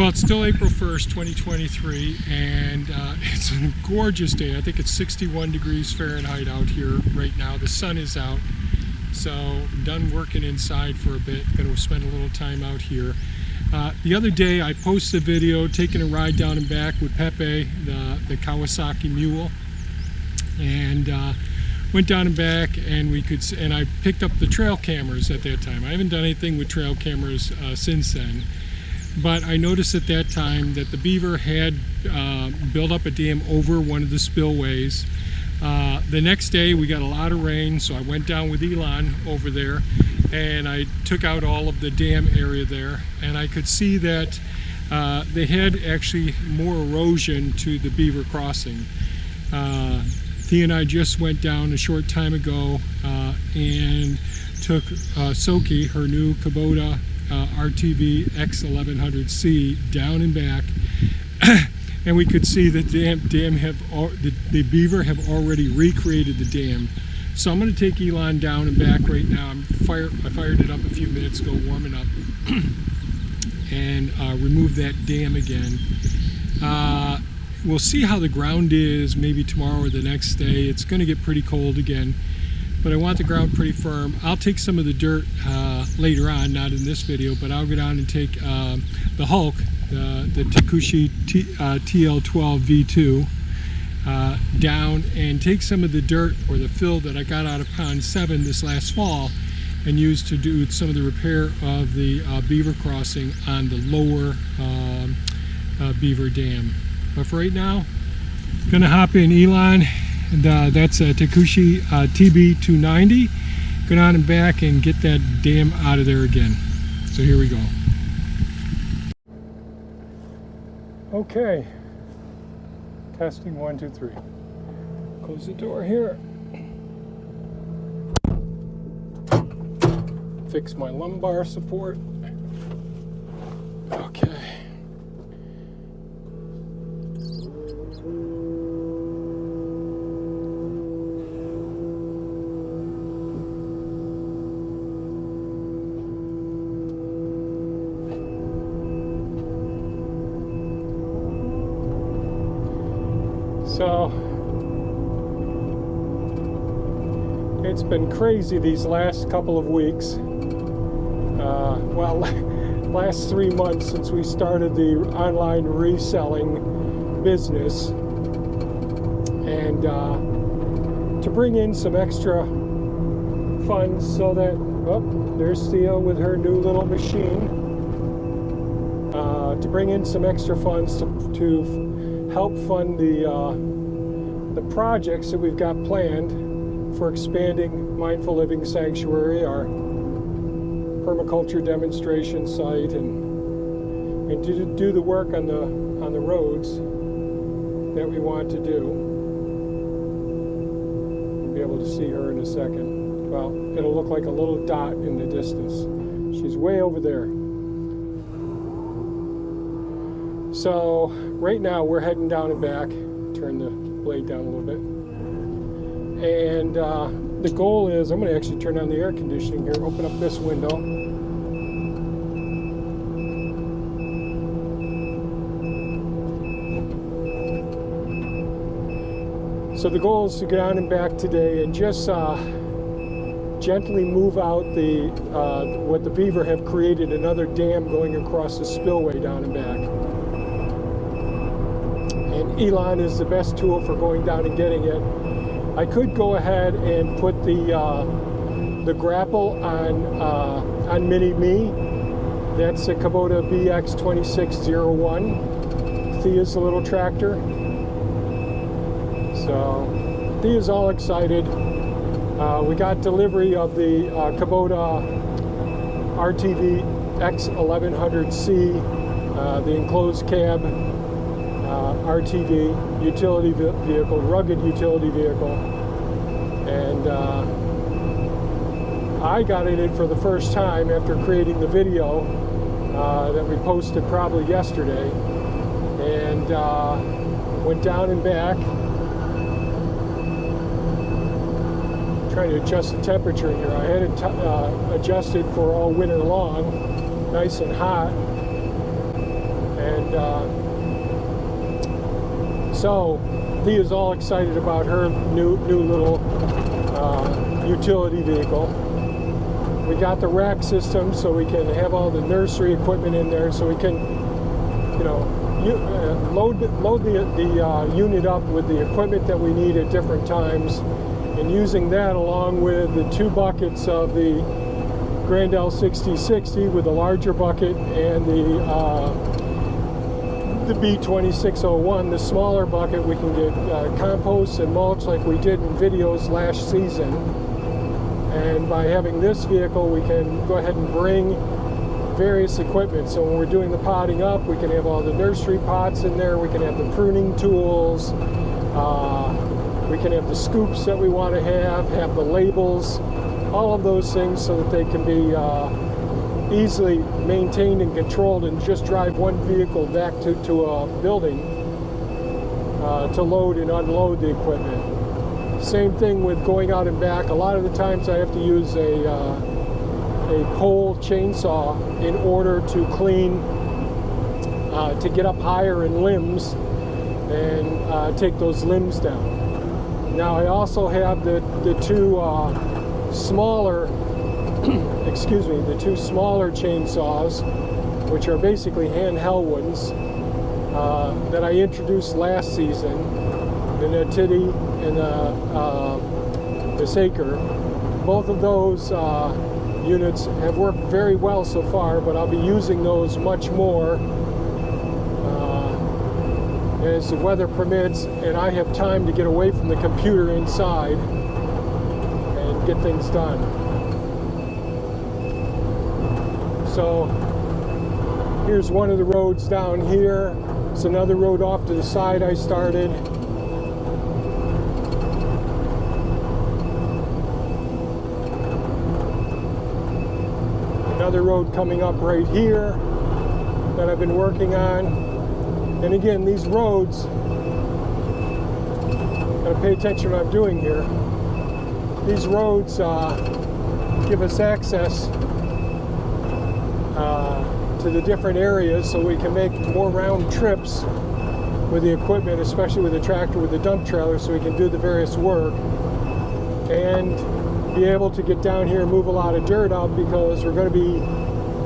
Well, it's still April 1st, 2023, and it's a gorgeous day. I think it's 61 degrees Fahrenheit out here right now. The sun is out, so I'm done working inside for a bit. Going to spend a little time out here. The other day, I posted a video taking a ride down and back with Pepe, the Kawasaki mule, and went down and back, and I picked up the trail cameras at that time. I haven't done anything with trail cameras since then. But I noticed at that time that the Beaver had built up a dam over one of the spillways. The next day we got a lot of rain, so I went down with Elon over there and I took out all of the dam area there, and I could see that they had actually more erosion to the Beaver crossing. Thea and I just went down a short time ago and took Soki, her new Kubota RTV X1100C, down and back, and we could see that the Beaver have already recreated the dam. So I'm going to take Elon down and back right now. I fired it up a few minutes ago, warming up, and remove that dam again. We'll see how the ground is maybe tomorrow or the next day. It's going to get pretty cold again, but I want the ground pretty firm. I'll take some of the dirt later on, not in this video, but I'll go down and take the Hulk, the Takeuchi TL12V2, down and take some of the dirt or the fill that I got out of Pond 7 this last fall and use to do some of the repair of the Beaver crossing on the lower Beaver Dam. But for right now, I'm gonna hop in Elon, and that's a Takeuchi TB 290. Go down and back and get that dam out of there again. So here we go. Okay, testing 1, 2, 3. Close the door here. Fix my lumbar support. Okay. So it's been crazy these last couple of weeks. Well, last 3 months since we started the online reselling business, and to bring in some extra funds so that, oh, there's Thea with her new little machine, to bring in some extra funds to help fund the projects that we've got planned for expanding Mindful Living Sanctuary, our permaculture demonstration site, and to do the work on the roads that we want to do. We'll be able to see her in a second. Well, it'll look like a little dot in the distance. She's way over there. So right now we're heading down and back. Turn the blade down a little bit. And the goal is, I'm going to actually turn on the air conditioning here, open up this window. So the goal is to get on and back today and just gently move out what the Beaver have created, another dam going across the spillway down and back. And Elon is the best tool for going down and getting it. I could go ahead and put the grapple on Mini Me. That's a Kubota BX2601. Thea's the little tractor. So Thea's all excited. We got delivery of the Kubota RTV X1100C, the enclosed cab RTV utility vehicle, rugged utility vehicle, and I got in it for the first time after creating the video that we posted probably yesterday, and went down and back, trying to adjust the temperature here. I had it adjusted for all winter long, nice and hot. And so Thea is all excited about her new little utility vehicle. We got the rack system so we can have all the nursery equipment in there, so we can, you know, load the unit up with the equipment that we need at different times, and using that along with the 2 buckets of the Grand L6060 with the larger bucket and the B2601, the smaller bucket, we can get compost and mulch like we did in videos last season. And by having this vehicle, we can go ahead and bring various equipment. So when we're doing the potting up, we can have all the nursery pots in there, we can have the pruning tools, we can have the scoops that we want to have the labels, all of those things, so that they can be easily maintained and controlled, and just drive one vehicle back to a building to load and unload the equipment. Same thing with going out and back. A lot of the times I have to use a pole chainsaw in order to clean, to get up higher in limbs and take those limbs down. Now I also have the 2 smaller excuse me, the 2 smaller chainsaws, which are basically handheld ones, that I introduced last season, the Natiti and the Saker. Both of those units have worked very well so far, but I'll be using those much more as the weather permits and I have time to get away from the computer inside and get things done. So here's one of the roads down here. It's another road off to the side I started. Another road coming up right here that I've been working on. And again, these roads, gotta pay attention to what I'm doing here. These roads give us access to the different areas, so we can make more round trips with the equipment, especially with the tractor, with the dump trailer, so we can do the various work and be able to get down here and move a lot of dirt out, because we're going to be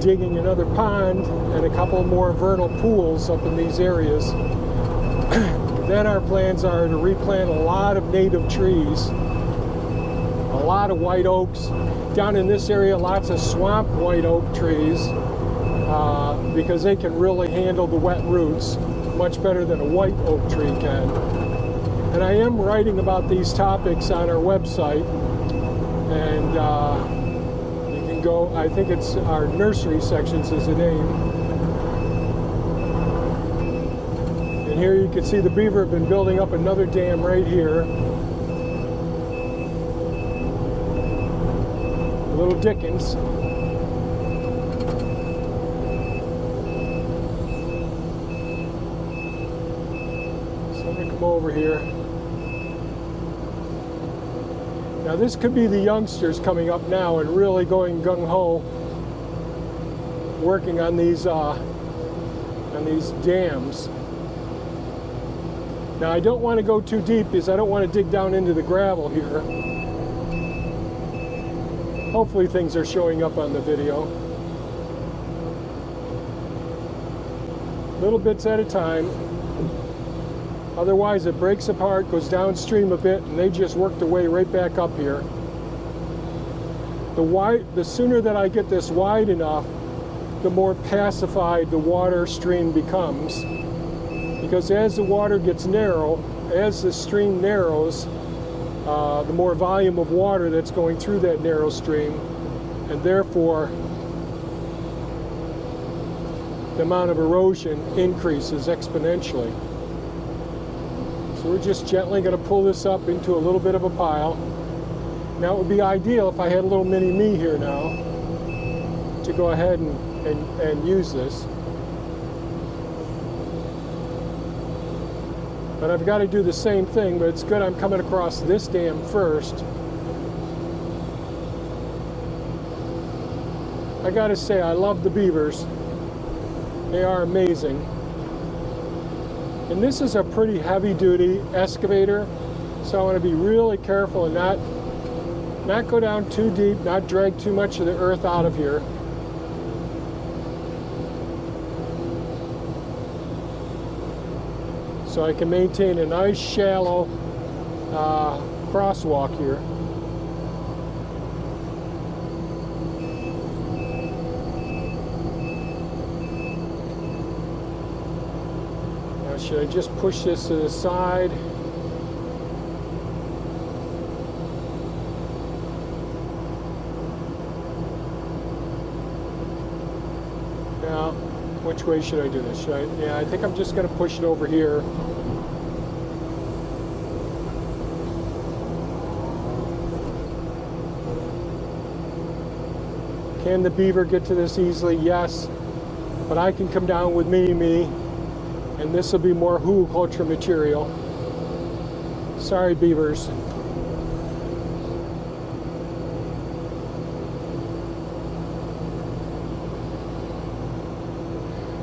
digging another pond and a couple more vernal pools up in these areas. Then our plans are to replant a lot of native trees, a lot of white oaks. Down in this area, lots of swamp white oak trees, because they can really handle the wet roots much better than a white oak tree can. And I am writing about these topics on our website, and you can go, I think it's our nursery sections is the name. And here you can see the Beaver have been building up another dam right here. Little Dickens. Over here. Now this could be the youngsters coming up now and really going gung-ho working on these dams. Now I don't want to go too deep because I don't want to dig down into the gravel here. Hopefully things are showing up on the video. Little bits at a time. Otherwise it breaks apart, goes downstream a bit, and they just work their way right back up here. The sooner that I get this wide enough, the more pacified the water stream becomes. Because as the water gets narrow, as the stream narrows, the more volume of water that's going through that narrow stream, and therefore the amount of erosion increases exponentially. So we're just gently going to pull this up into a little bit of a pile. Now it would be ideal if I had a little mini me here now to go ahead and use this. But I've got to do the same thing, but it's good I'm coming across this dam first. I got to say, I love the beavers. They are amazing. And this is a pretty heavy-duty excavator, so I want to be really careful and not go down too deep, not drag too much of the earth out of here. So I can maintain a nice shallow crosswalk here. Now should I just push this to the side? Now, which way should I do this? Yeah, I think I'm just going to push it over here. Can the Beaver get to this easily? Yes, but I can come down with me, and this will be more hugelkultur material. Sorry, Beavers.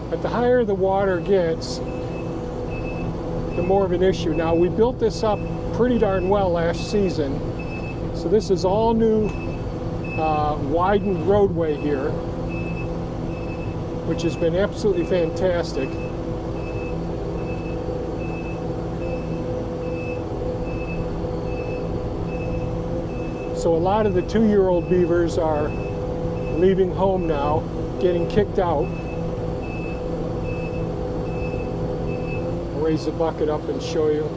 But the higher the water gets, the more of an issue. Now, we built this up pretty darn well last season, so this is all new widened roadway here, which has been absolutely fantastic. So a lot of the 2-year-old beavers are leaving home now, getting kicked out. I'll raise the bucket up and show you.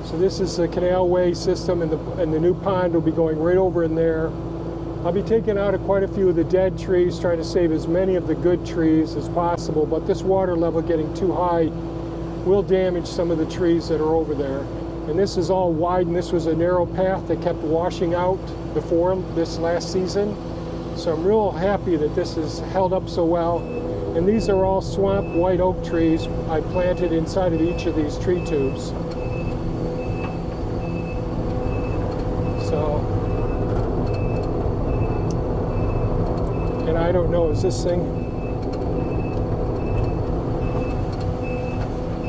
So this is the canalway system, and the new pond will be going right over in there. I'll be taking out quite a few of the dead trees, trying to save as many of the good trees as possible, but this water level getting too high will damage some of the trees that are over there. And this is all wide, and this was a narrow path that kept washing out before this last season. So I'm real happy that this has held up so well. And these are all swamp white oak trees I planted inside of each of these tree tubes. And I don't know, is this thing?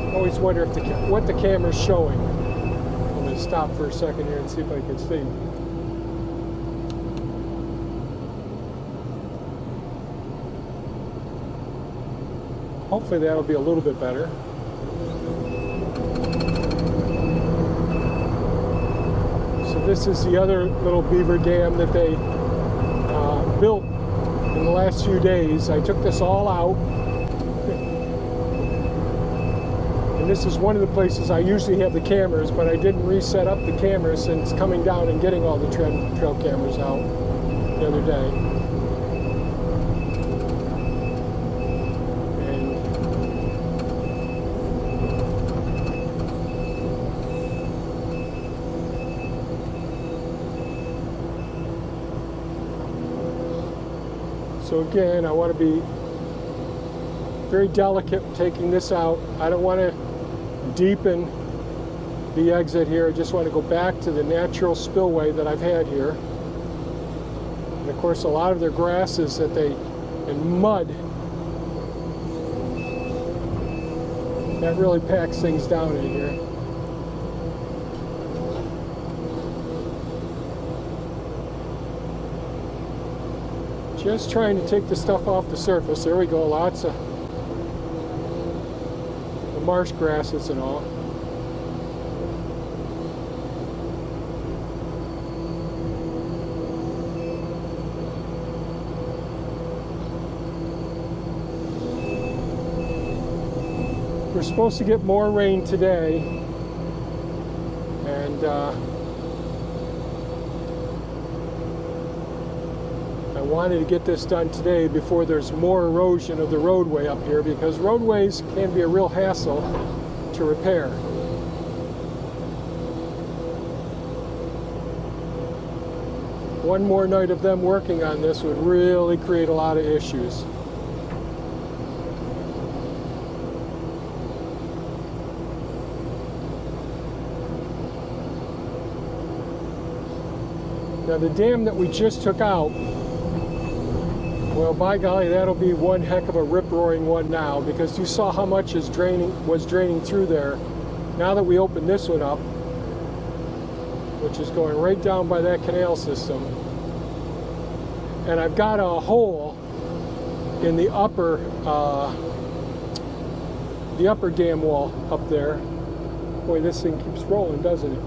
I always wonder if what the camera's showing. I'm going to stop for a second here and see if I can see. Hopefully that'll be a little bit better. So this is the other little beaver dam that they built in the last few days. I took this all out. And this is one of the places I usually have the cameras, but I didn't reset up the cameras since coming down and getting all the trail cameras out the other day. So again, I want to be very delicate taking this out. I don't want to deepen the exit here. I just want to go back to the natural spillway that I've had here. And of course, a lot of their grasses and mud, that really packs things down in here. Just trying to take the stuff off the surface. There we go, lots of the marsh grasses and all. We're supposed to get more rain today, and I wanted to get this done today before there's more erosion of the roadway up here, because roadways can be a real hassle to repair. One more night of them working on this would really create a lot of issues. Now the dam that we just took out Well, by golly, that'll be one heck of a rip-roaring one now, because you saw how much was draining through there. Now that we open this one up, which is going right down by that canal system, and I've got a hole in the upper dam wall up there. Boy, this thing keeps rolling, doesn't it?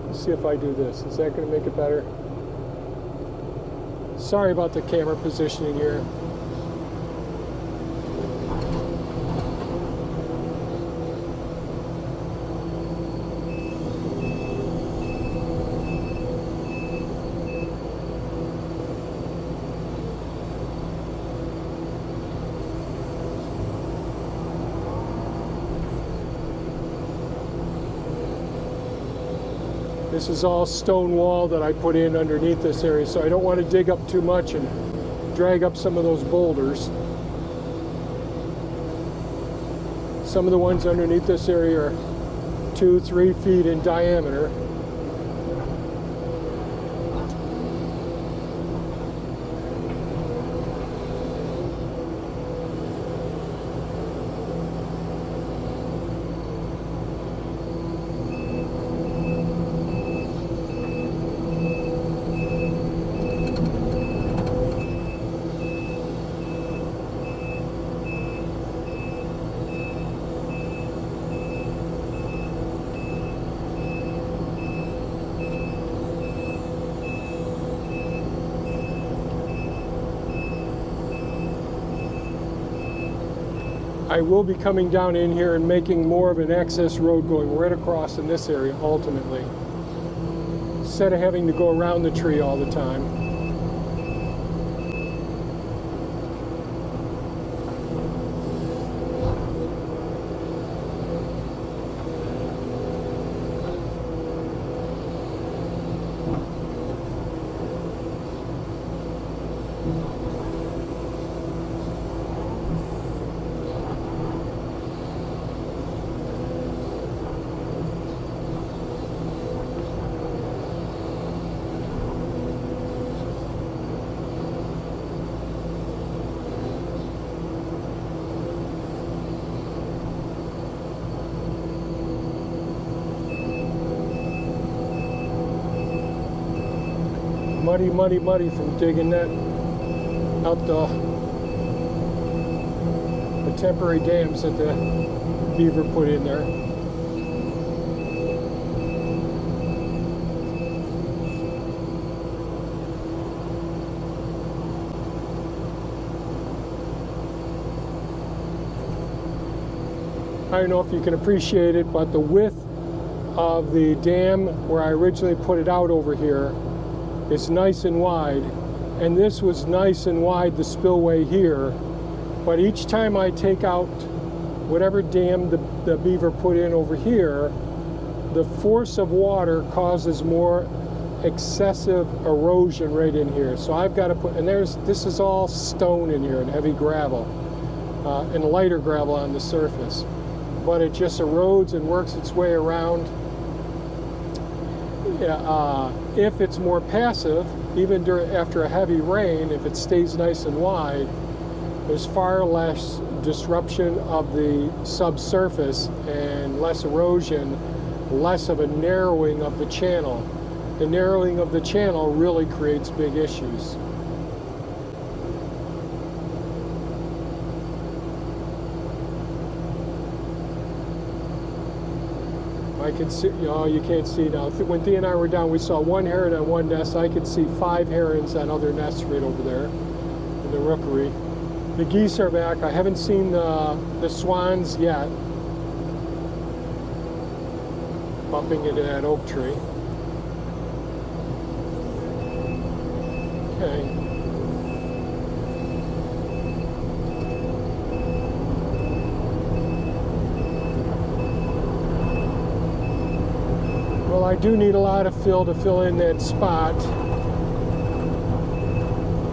Let's see if I do this. Is that going to make it better? Sorry about the camera positioning here. This is all stone wall that I put in underneath this area, so I don't want to dig up too much and drag up some of those boulders. Some of the ones underneath this area are 2-3 feet in diameter. I will be coming down in here and making more of an access road going right across in this area ultimately, instead of having to go around the tree all the time. Muddy from digging that out the temporary dams that the Beaver put in there. I don't know if you can appreciate it, but the width of the dam where I originally put it out over here is nice and wide, and this was nice and wide, the spillway here, but each time I take out whatever dam the Beaver put in over here, the force of water causes more excessive erosion right in here. So I've got to put, and this is all stone in here and heavy gravel and lighter gravel on the surface, but it just erodes and works its way around. If it's more passive, even after a heavy rain, if it stays nice and wide, there's far less disruption of the subsurface and less erosion, less of a narrowing of the channel. The narrowing of the channel really creates big issues. I can see, you can't see now. When Thea and I were down, we saw one heron on one nest. I could see 5 herons on other nests right over there in the rookery. The geese are back. I haven't seen the swans yet, bumping into that oak tree. Okay. Well, I do need a lot of fill to fill in that spot.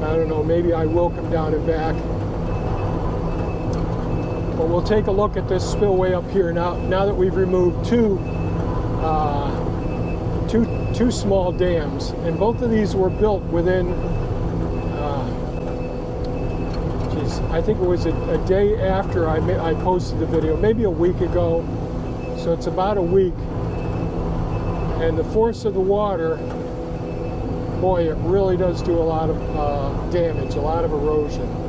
I don't know, maybe I will come down and back. But we'll take a look at this spillway up here now that we've removed two two small dams, and both of these were built within, I think it was a day after I posted the video, maybe a week ago. So it's about a week, and the force of the water, boy, it really does do a lot of damage, a lot of erosion.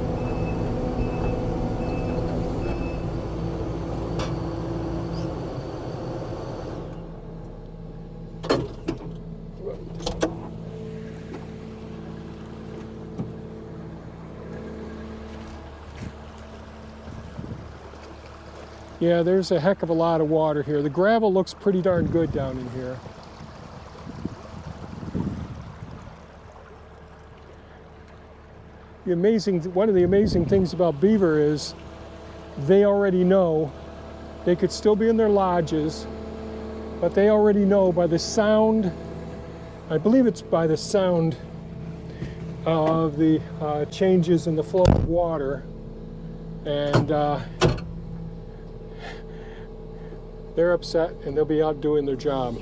Yeah, there's a heck of a lot of water here. The gravel looks pretty darn good down in here. One of the amazing things about Beaver is they already know. They could still be in their lodges, but they already know by the sound, I believe it's by the sound of the changes in the flow of water, and they're upset and they'll be out doing their job.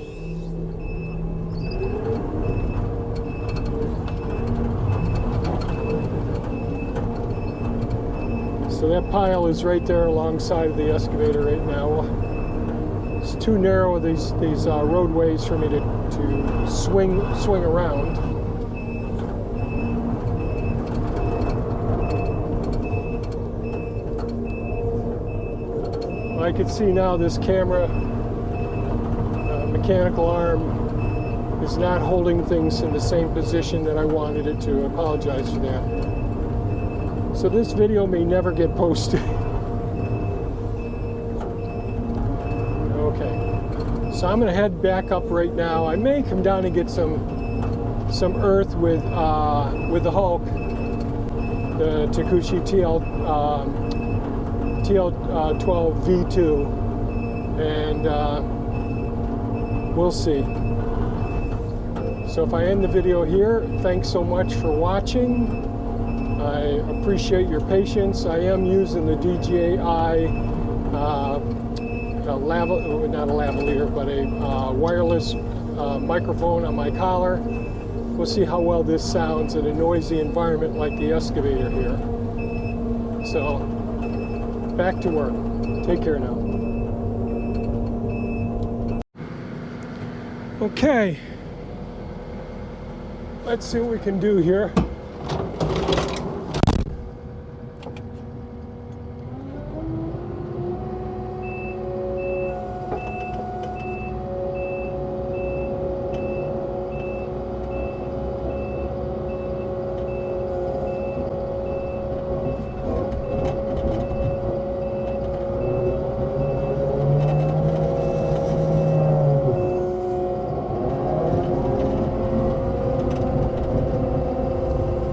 So that pile is right there alongside of the excavator right now. It's too narrow, these roadways, for me to swing around. I can see now this camera mechanical arm is not holding things in the same position that I wanted it to. I apologize for that. So this video may never get posted. Okay, so I'm going to head back up right now. I may come down and get some earth with the Hulk, the Takeuchi TL12V2, and we'll see. So if I end the video here, thanks so much for watching. I appreciate your patience. I am using the DJI not a lavalier, but a wireless microphone on my collar. We'll see how well this sounds in a noisy environment like the excavator here. So, back to work. Take care now. Okay. Let's see what we can do here.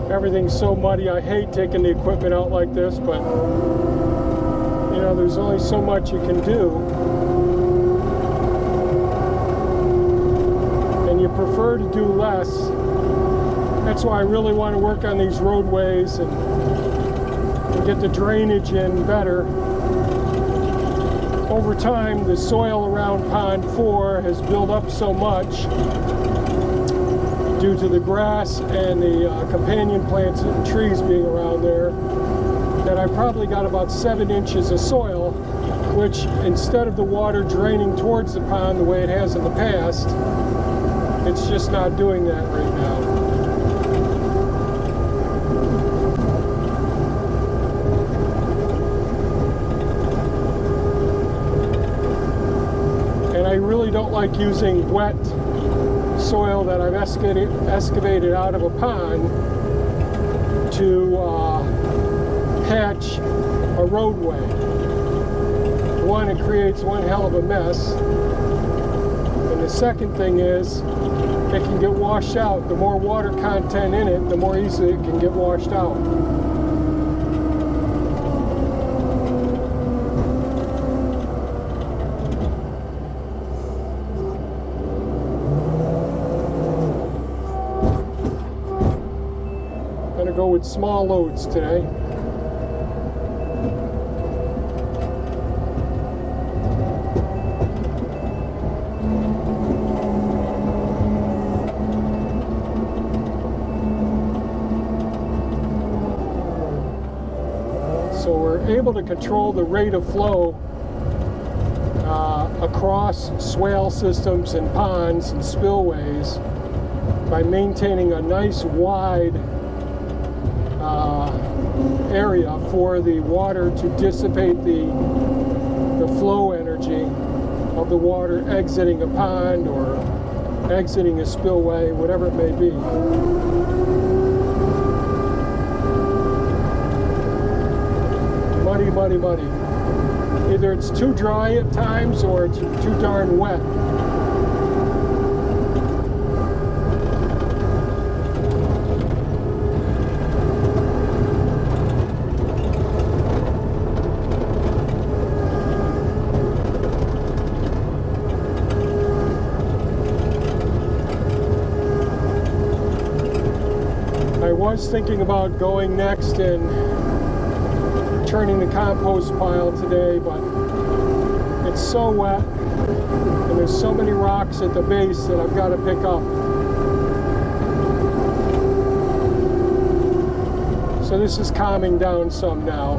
Everything's so muddy. I hate taking the equipment out like this, but you know, there's only so much you can do, and you prefer to do less. That's why I really want to work on these roadways and get the drainage in better. Over time, the soil around Pond 4 has built up so much due to the grass and the companion plants and trees being around there, that I probably got about 7 inches of soil, which instead of the water draining towards the pond the way it has in the past, it's just not doing that right now. And I really don't like using wet soil that I've excavated out of a pond to patch a roadway. One, it creates one hell of a mess, and the second thing is it can get washed out. The more water content in it, the more easily it can get washed out. Go with small loads today. So we're able to control the rate of flow across swale systems and ponds and spillways by maintaining a nice wide area for the water to dissipate the flow energy of the water exiting a pond or exiting a spillway, whatever it may be. Muddy, muddy, muddy. Either it's too dry at times or it's too darn wet. I was thinking about going next and turning the compost pile today, but it's so wet and there's so many rocks at the base that I've got to pick up. So this is calming down some now.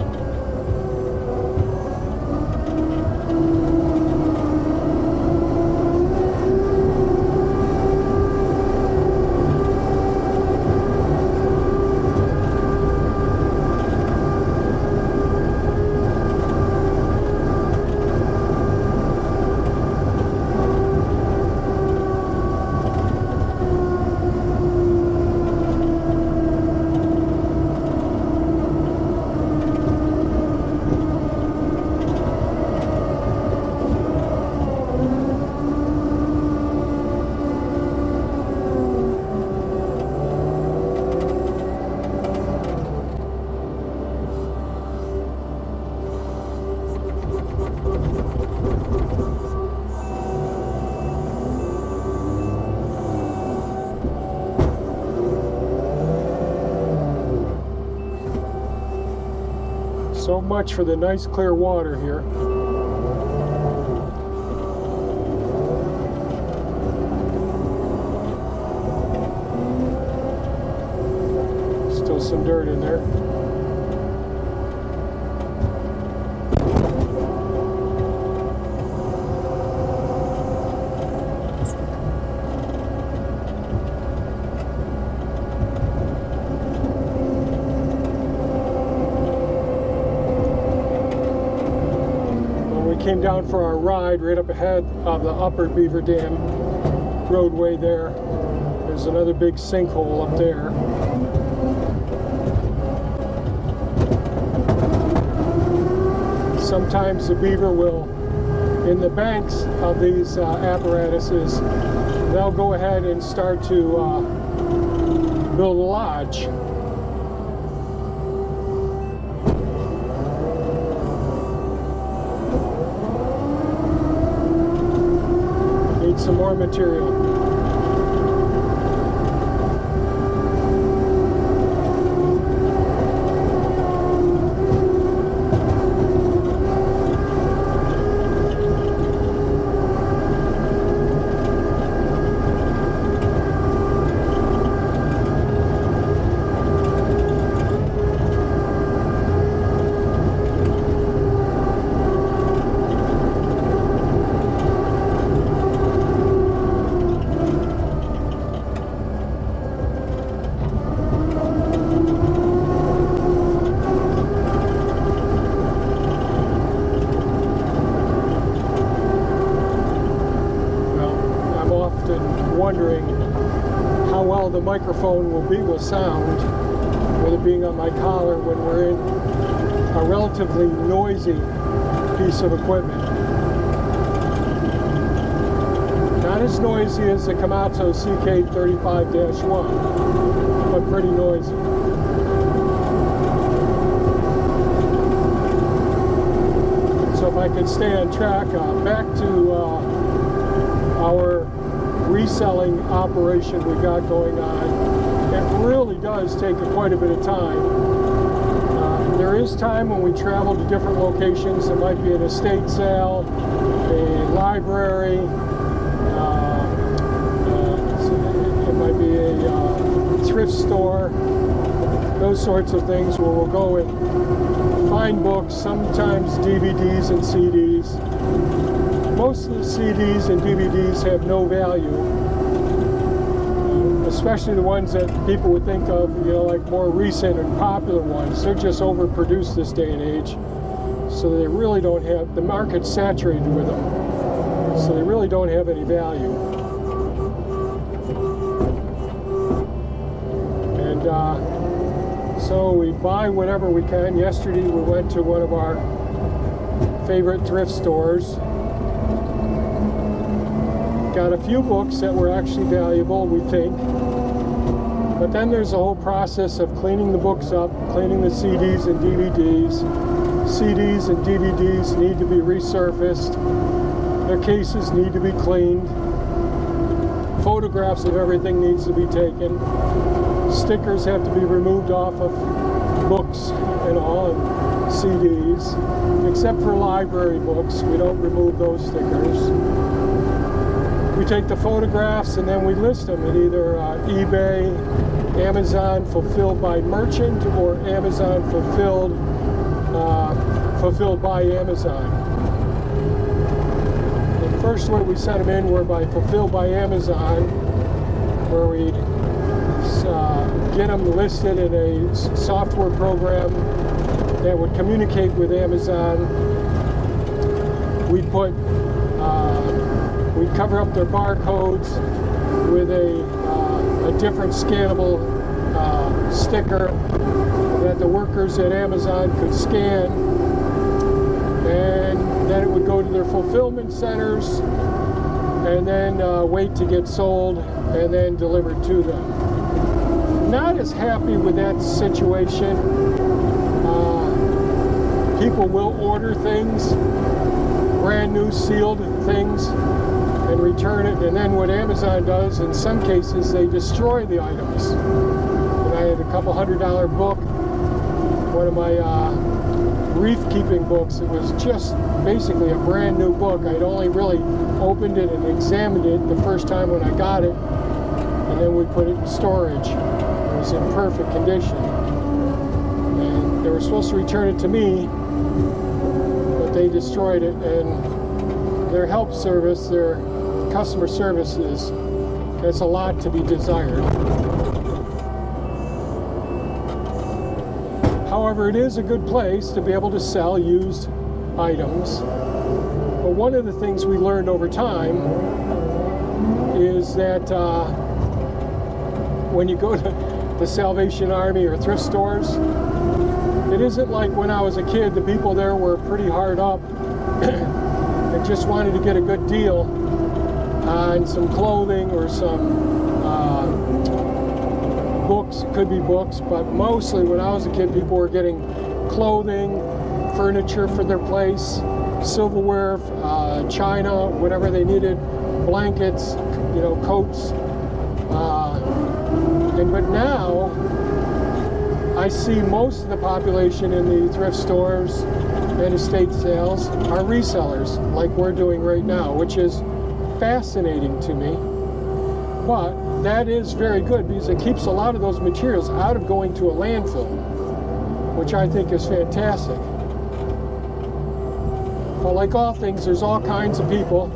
So much for the nice clear water here. Still some dirt in there. Came down for our ride right up ahead of the upper Beaver Dam roadway there. There's another big sinkhole up there. Sometimes the beaver will, in the banks of these apparatuses, they'll go ahead and start to build a lodge. Some more material. Wondering how well the microphone will be with sound, with it being on my collar when we're in a relatively noisy piece of equipment. Not as noisy as the Takeuchi TB1, but pretty noisy. So if I could stay on track, back to our reselling operation we got going on. It really does take quite a bit of time. There is time when we travel to different locations. It might be an estate sale, a library, it might be a thrift store. those sorts of things, where we'll go and find books, sometimes DVDs and CDs. Most of the CDs and DVDs have no value, especially the ones that people would think of, like more recent and popular ones. They're just overproduced this day and age, so they really don't have, the market's saturated with them, so they really don't have any value. And so we buy whatever we can. Yesterday we went to one of our favorite thrift stores. Got a few books that were actually valuable, we think. But then there's a whole process of cleaning the books up, cleaning the CDs and DVDs. CDs and DVDs need to be resurfaced. Their cases need to be cleaned. Photographs of everything needs to be taken. Stickers have to be removed off of books and all, and CDs. Except for library books, we don't remove those stickers. We take the photographs and then we list them at either eBay, Amazon fulfilled by merchant, or Amazon fulfilled by Amazon. The first way we sent them in were by fulfilled by Amazon, where we get them listed in a software program that would communicate with Amazon. We'd cover up their barcodes with a different scannable sticker that the workers at Amazon could scan, and then it would go to their fulfillment centers, and then wait to get sold, and then delivered to them. Not as happy with that situation. People will order things, brand new sealed things, and return it, and then what Amazon does, in some cases, they destroy the items. And I had a couple $100 book, one of my reef keeping books. It was just basically a brand new book. I'd only really opened it and examined it the first time when I got it, and then we put it in storage. It was in perfect condition. And they were supposed to return it to me, but they destroyed it, and their help service, their customer services, it's a lot to be desired. However, it is a good place to be able to sell used items. But one of the things we learned over time is that when you go to the Salvation Army or thrift stores, it isn't like when I was a kid. The people there were pretty hard up and just wanted to get a good deal on some clothing or some books. It could be books, but mostly when I was a kid, people were getting clothing, furniture for their place, silverware, china, whatever they needed, blankets, coats. But now I see most of the population in the thrift stores and estate sales are resellers, like we're doing right now, which is fascinating to me. But that is very good, because it keeps a lot of those materials out of going to a landfill, which I think is fantastic. But like all things, there's all kinds of people.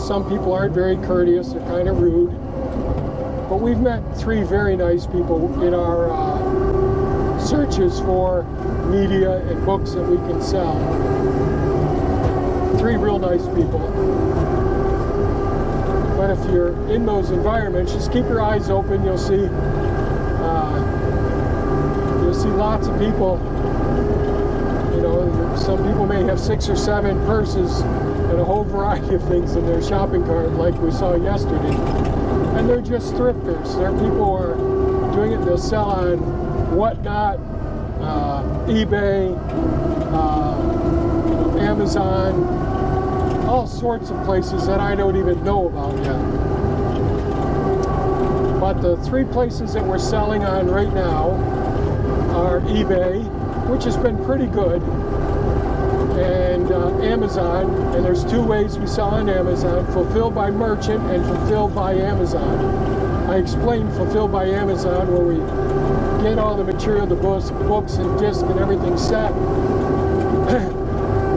Some people aren't very courteous, they're kind of rude. But we've met 3 very nice people in our searches for media and books that we can sell. 3 real nice people. But if you're in those environments, just keep your eyes open. You'll see lots of people. Some people may have 6 or 7 purses and a whole variety of things in their shopping cart, like we saw yesterday. And they're just thrifters. They're people who are doing it. They'll sell on Whatnot, eBay, Amazon, all sorts of places that I don't even know about yet. But the 3 places that we're selling on right now are eBay, which has been pretty good, and Amazon. And there's 2 ways we sell on Amazon: fulfilled by merchant and fulfilled by Amazon. I explained Fulfilled by Amazon, where we get all the material, the books and discs and everything set.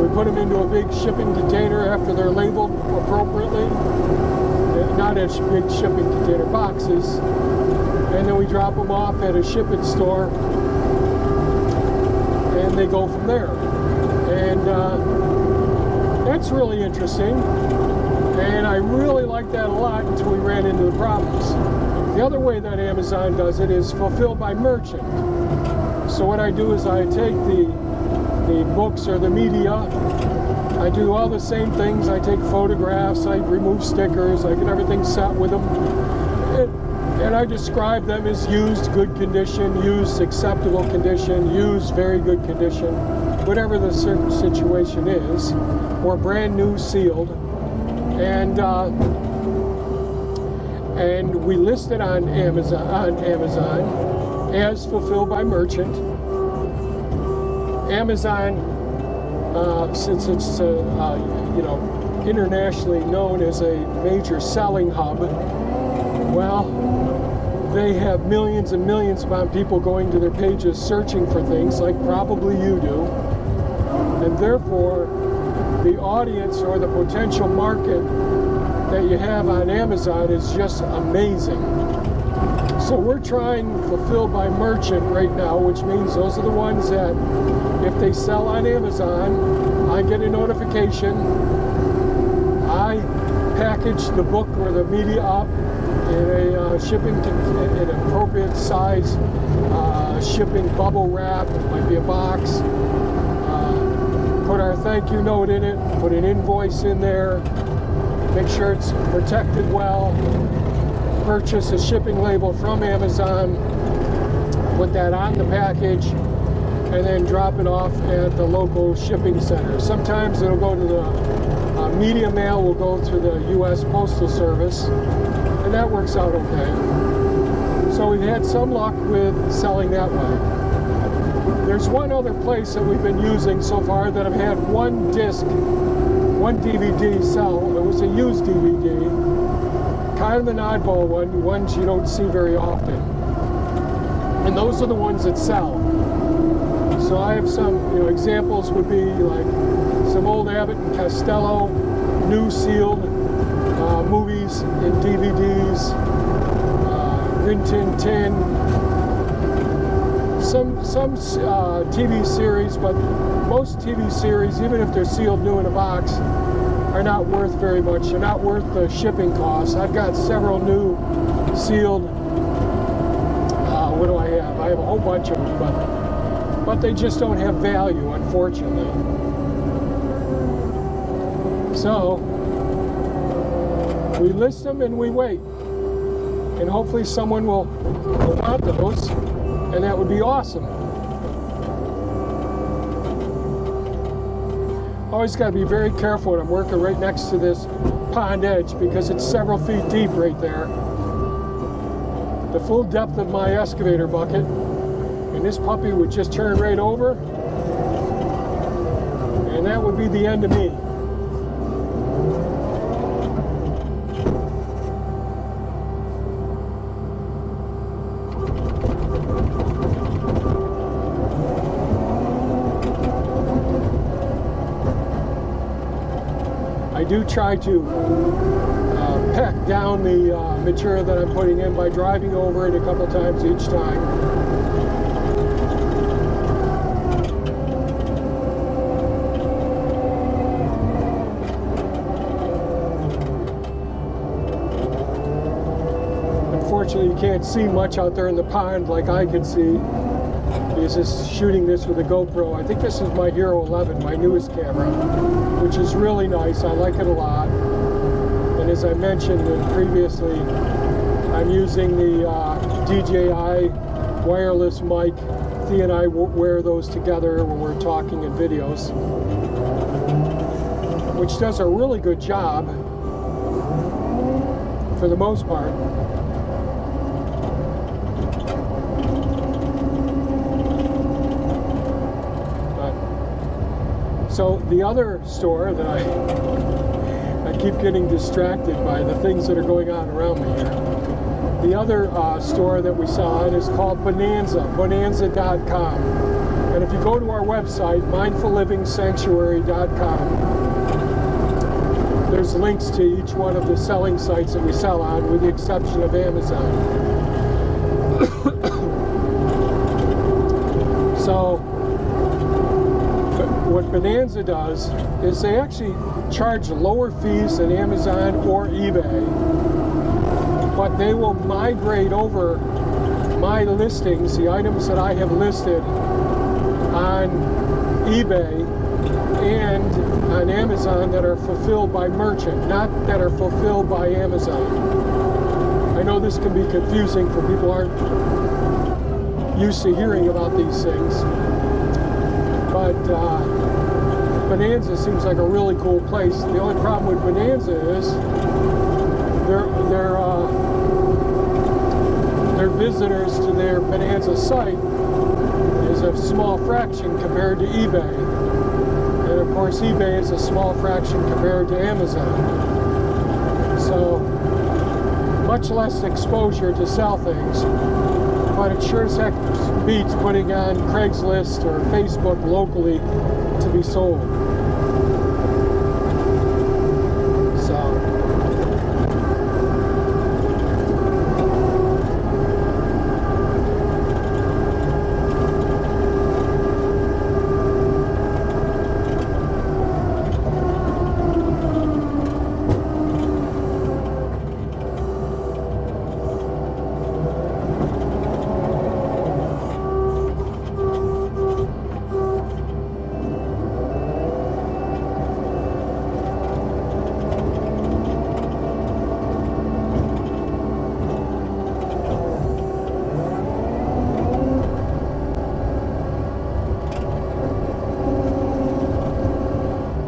We put them into a big shipping container after they're labeled appropriately. Not as big shipping container, boxes. And then we drop them off at a shipping store. And they go from there. And that's really interesting. And I really liked that a lot until we ran into the problems. The other way that Amazon does it is fulfilled by merchant. So what I do is I take the books or the media, I do all the same things. I take photographs, I remove stickers, I get everything set with them. And I describe them as used, good condition, used, acceptable condition, used, very good condition, whatever the situation is, or brand new, sealed. And we list it on Amazon as fulfilled by merchant. Amazon, since it's you know, internationally known as a major selling hub, well, they have millions and millions of people going to their pages searching for things, like probably you do, and therefore the audience or the potential market that you have on Amazon is just amazing. So we're trying Fulfilled by Merchant right now, which means those are the ones that if they sell on Amazon, I get a notification. I package the book or the media up in a shipping, in an appropriate size shipping bubble wrap. It might be a box. Put our thank you note in it, put an invoice in there, make sure it's protected well, purchase a shipping label from Amazon, put that on the package, and then drop it off at the local shipping center. Sometimes it'll go to the media mail, will go to the U.S. Postal Service, and that works out okay. So we've had some luck with selling that way. There's one other place that we've been using so far that I've had one disc, one DVD sell. It was a used DVD, kind of an oddball one, ones you don't see very often. And those are the ones that sell. So I have some, examples would be like some old Abbott and Costello, new sealed movies in DVDs, Rin Tin Tin, some TV series, but most TV series, even if they're sealed new in a box, are not worth very much. They're not worth the shipping costs. I've got several new sealed, what do I have? I have a whole bunch of them, but they just don't have value, unfortunately. So we list them and we wait, and hopefully someone will want those, and that would be awesome. Always got to be very careful when I'm working right next to this pond edge, because it's several feet deep right there. The full depth of my excavator bucket, and this puppy would just turn right over, and that would be the end of me. I do try to pack down the material that I'm putting in by driving over it a couple times each time. Unfortunately, you can't see much out there in the pond like I can see. Because just shooting this with a GoPro. I think this is my Hero 11, my newest camera, which is really nice. I like it a lot. And as I mentioned previously, I'm using the DJI wireless mic. Thea and I wear those together when we're talking in videos, which does a really good job for the most part. So the other store that I keep getting distracted by the things that are going on around me here. The other store that we sell on is called Bonanza, bonanza.com. And if you go to our website, mindfullivingsanctuary.com, there's links to each one of the selling sites that we sell on, with the exception of Amazon. So, what Bonanza does is they actually charge lower fees than Amazon or eBay, but they will migrate over my listings, the items that I have listed on eBay and on Amazon that are fulfilled by merchant, not that are fulfilled by Amazon. I know this can be confusing for people who aren't used to hearing about these things, but Bonanza seems like a really cool place. The only problem with Bonanza is their visitors to their Bonanza site is a small fraction compared to eBay. And of course eBay is a small fraction compared to Amazon. So much less exposure to sell things, but it sure as heck beats putting on Craigslist or Facebook locally to be sold.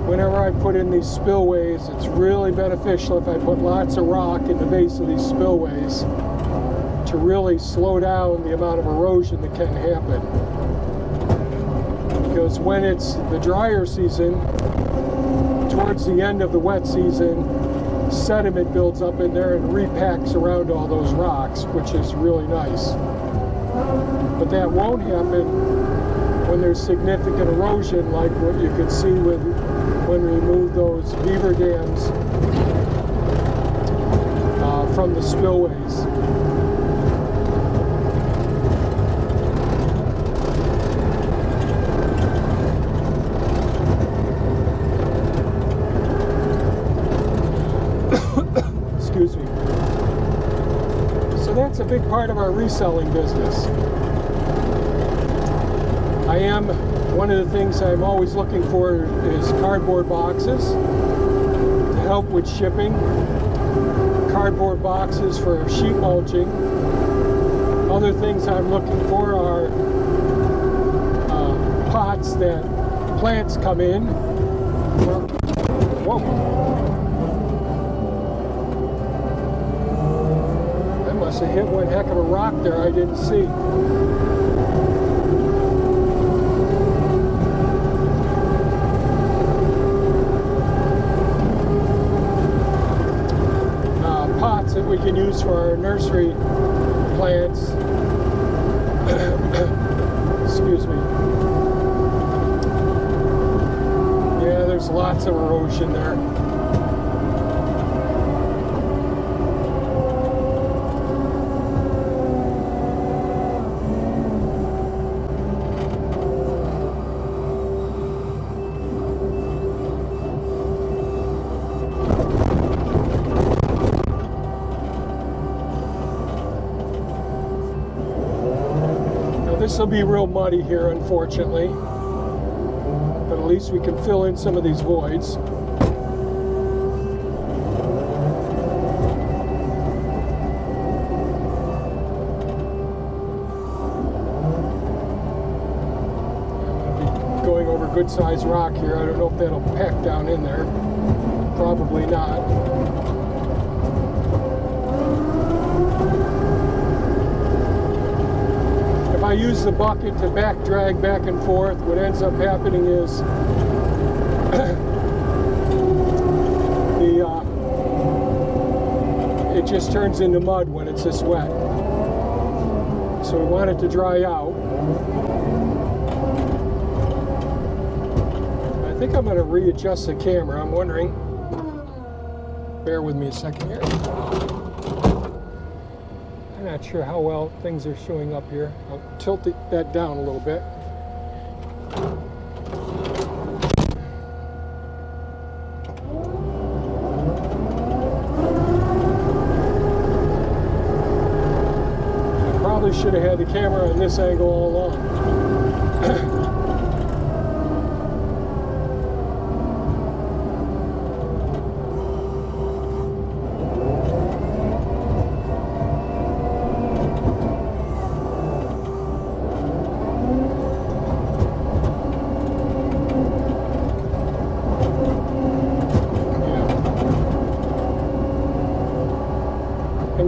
Whenever I put in these spillways, it's really beneficial if I put lots of rock in the base of these spillways to really slow down the amount of erosion that can happen. Because when it's the drier season, towards the end of the wet season, sediment builds up in there and repacks around all those rocks, which is really nice. But that won't happen when there's significant erosion, like what you could see when we moved those Beaver dams from the spillways. Excuse me. So that's a big part of our reselling business. One of the things I'm always looking for is cardboard boxes to help with shipping, cardboard boxes for sheet mulching. Other things I'm looking for are pots that plants come in. Whoa. I must have hit one heck of a rock there I didn't see. That we can use for our nursery plants. Excuse me. Yeah, there's lots of erosion there. This will be real muddy here, unfortunately, but at least we can fill in some of these voids. Going over good sized rock here. I don't know if that'll pack down in there. Probably not. If I use the bucket to drag back and forth, what ends up happening is it just turns into mud when it's this wet. So we want it to dry out. I think I'm going to readjust the camera. I'm wondering. Bear with me a second here. I'm not sure how well things are showing up here. I'll tilt that down a little bit. I probably should have had the camera on this angle all along.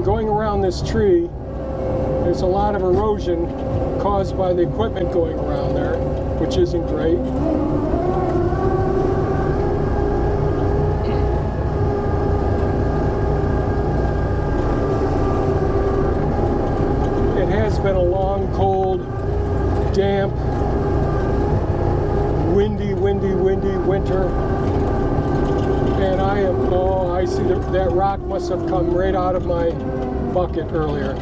Going around this tree, there's a lot of erosion caused by the equipment going around there, which isn't great. It has been a long, cold, damp, windy winter. And I am, oh, I see that rock must have come right out of my bucket earlier.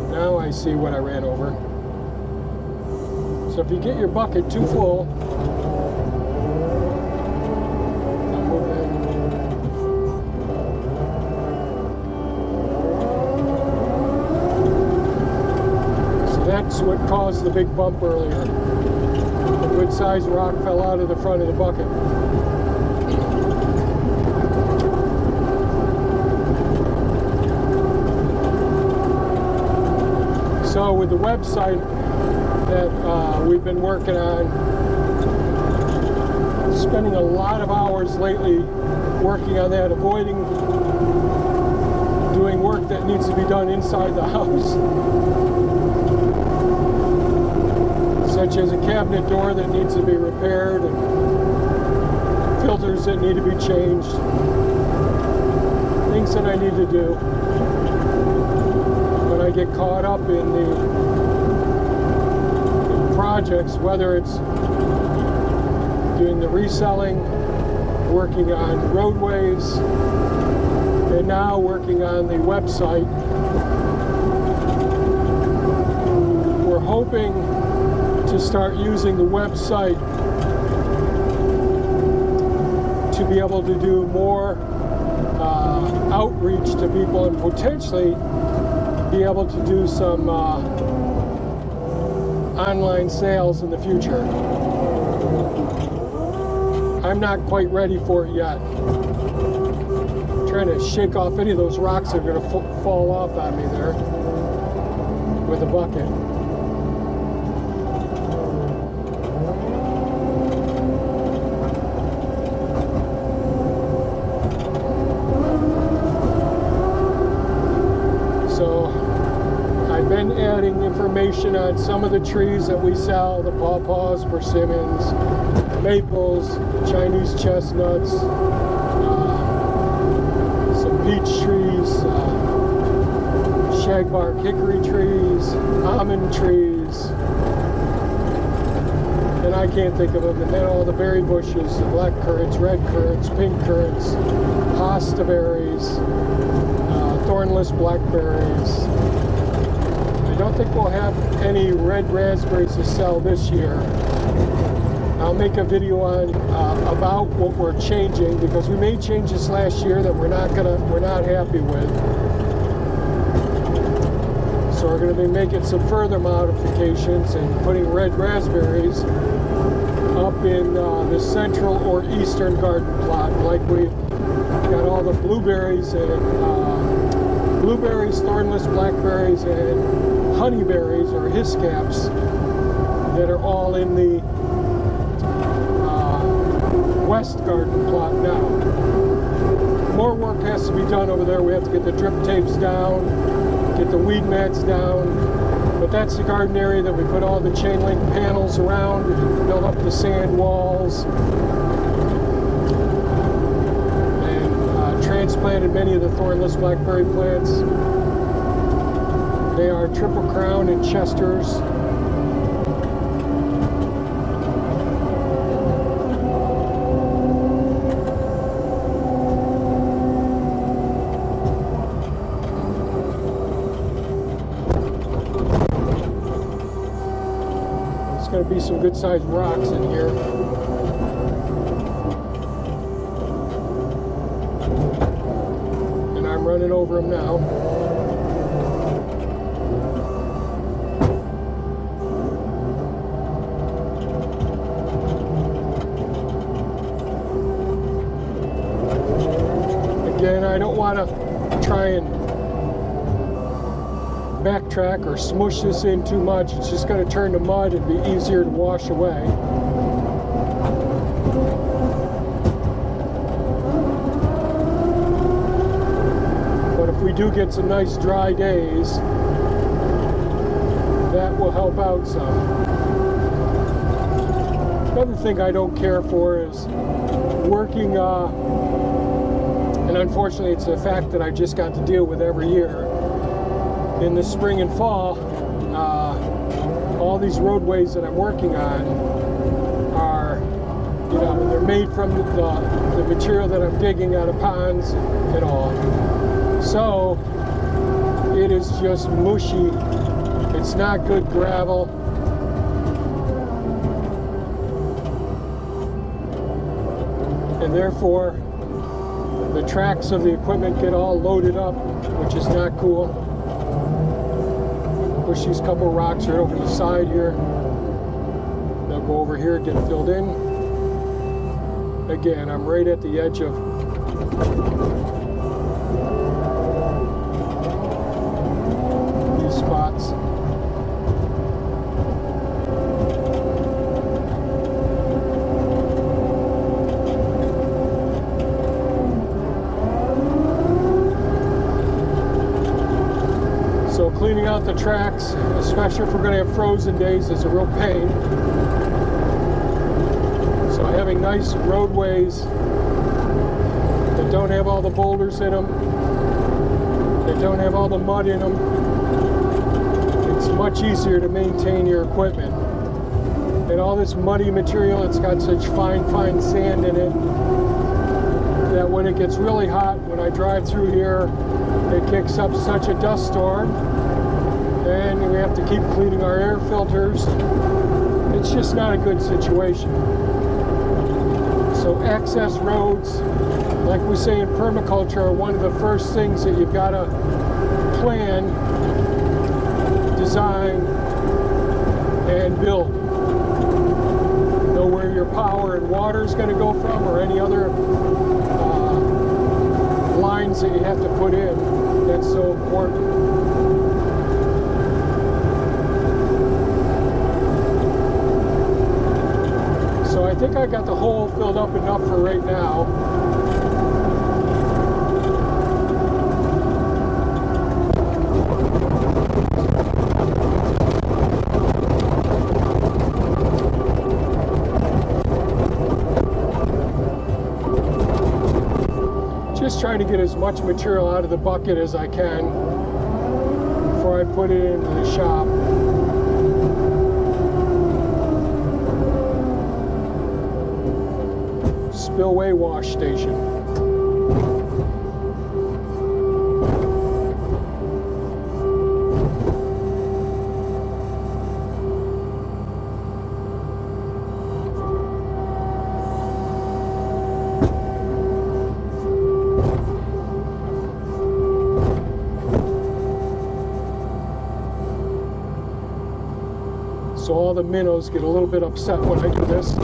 Now I see what I ran over. So if you get your bucket too full, I'll move that. So that's what caused the big bump earlier. A good sized rock fell out of the front of the bucket. So with the website that we've been working on, spending a lot of hours lately working on that, avoiding doing work that needs to be done inside the house, such as a cabinet door that needs to be repaired and filters that need to be changed, things that I need to do. I get caught up in the projects, whether it's doing the reselling, working on roadways, and now working on the website. We're hoping to start using the website to be able to do more outreach to people and potentially be able to do some online sales in the future. I'm not quite ready for it yet. I'm trying to shake off any of those rocks that are going to fall off on me there with a bucket. Adding information on some of the trees that we sell, the pawpaws, persimmons, maples, Chinese chestnuts, some peach trees, shagbark hickory trees, almond trees, and I can't think of them, and then all the berry bushes, the black currants, red currants, pink currants, hosta berries, thornless blackberries. I don't think we'll have any red raspberries to sell this year. I'll make a video on about what we're changing, because we made changes last year that we're not happy with. So we're going to be making some further modifications and putting red raspberries up in the central or eastern garden plot, like we've got all the blueberries and thornless blackberries, and honeyberries or hiscaps that are all in the west garden plot now. More work has to be done over there. We have to get the drip tapes down, get the weed mats down, but that's the garden area that we put all the chain link panels around, build up the sand walls, and transplanted many of the thornless blackberry plants. They are triple crown and chesters. There's going to be some good sized rocks in here. And I'm running over them now. Again, I don't want to try and backtrack or smush this in too much. It's just going to turn to mud and be easier to wash away. But if we do get some nice dry days, that will help out some. Another thing I don't care for is working and unfortunately it's a fact that I just got to deal with every year. In the spring and fall, all these roadways that I'm working on are, you know, they're made from the material that I'm digging out of ponds and all. So it is just mushy. It's not good gravel. And therefore, the tracks of the equipment get all loaded up, which is not cool. Push these couple rocks right over to the side here. They'll go over here, get filled in. Again, I'm right at the edge of these spots. Cleaning out the tracks, especially if we're going to have frozen days, is a real pain. So having nice roadways that don't have all the boulders in them, that don't have all the mud in them, it's much easier to maintain your equipment. And all this muddy material, it's got such fine sand in it that when it gets really hot, when I drive through here, it kicks up such a dust storm. And we have to keep cleaning our air filters. It's just not a good situation. So access roads, like we say in permaculture, are one of the first things that you've got to plan, design, and build. Know where your power and water is going to go from, or any other lines that you have to put in. That's so important. So I think I got the hole filled up enough for right now. Just trying to get as much material out of the bucket as I can before I put it into the shop. Spillway wash station. So all the minnows get a little bit upset when I do this.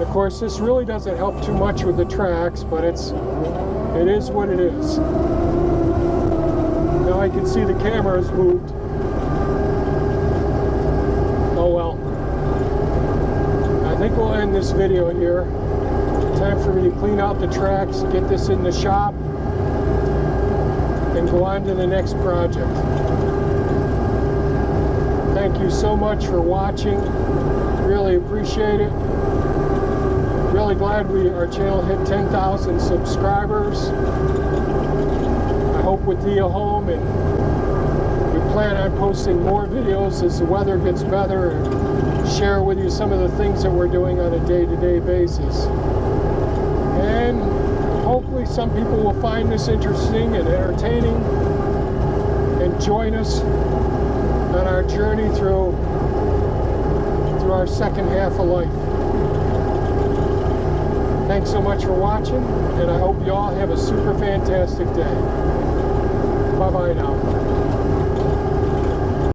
Of course, this really doesn't help too much with the tracks, but it is what it is. Now I can see the camera has moved. Oh well. I think we'll end this video here. Time for me to clean out the tracks, get this in the shop, and go on to the next project. Thank you so much for watching. Really appreciate it. Really glad our channel hit 10,000 subscribers. I hope with Dia home, and we plan on posting more videos as the weather gets better and share with you some of the things that we're doing on a day-to-day basis. And hopefully some people will find this interesting and entertaining and join us on our journey through our second half of life. Thanks so much for watching, and I hope you all have a super fantastic day. Bye-bye now.